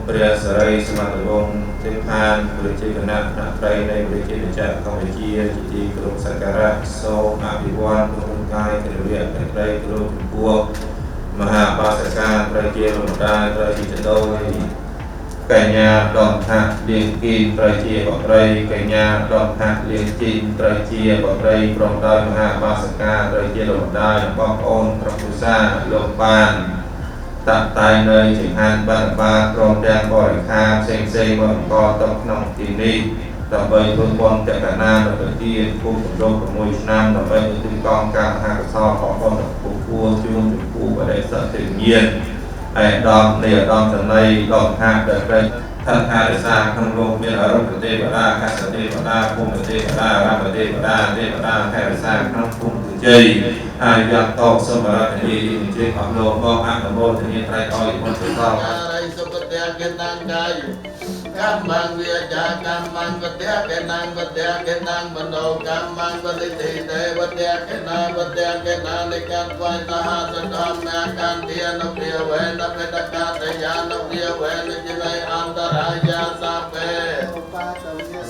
ព្រះសរិសមត្ថវង្សទេផានប្រជាគណៈថ្នាក់ព្រៃនៃប្រជាជាតិកម្ពុជាជាទីគោរពសក្ការៈសូមអភិវឌ្ឍគុណកាយគរិយានៃព្រៃគោរពចំពោះមហាបាសកាប្រជារំដាប្រជាចដោកញ្ញាដនថាលៀងគីនប្រជាបត្រី កញ្ញាដនថាលៀងជីនប្រជាបត្រីព្រមដោយមហាបាសកាប្រជារំដាបងប្អូនប្រពុសាលោកបានតាក់តែងនៅចង្ហាន់បាត់បាព្រមទាំងបរិខាផ្សេងៗមកបន្តទៅក្នុងទីនេះដើម្បីធ្វើបុណ្យចក្រណាប្រទានគុំគម្រប់6ឆ្នាំដើម្បីឧទ្ទិសកងការមហាកុសលของបុណ្យពុទ្ធួជួនចំពោះបដិសត្វទេញាណឯកឧត្តមនៃឧត្តមសេនីយ៍លោកហាដែលព្រៃท่านอาริสาក្នុងលោកមានអរុណទេវតាកសទេវតាភូមិទេវតារាមទេវតាទេវតាថែរក្សាក្នុងភូមិទុជ័យហើយយ៉ាងតបសូមបរតនីជ័យអស់លោកមកអនុមោទនាត្រៃឲ្យបុណ្យសលហើយសុគតិកេតាំងកាយកម្មងវិជាកម្មងវតេកេណាំវតេកេណាំមនោកម្មងវតិទេទេវតេកេណាវតេកេណានិកាត្វៃតហសធម្មកាន្ទានុព្រាវេនបេតកាតយានុព្រាវេនចិនៃអន្តរាយាសាបេ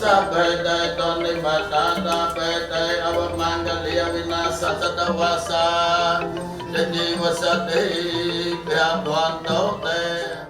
សាបេតេតនិបតាតាបេតេអវមង្គលាវិនាសតតវាសាជីវសតិភវន្តោតេ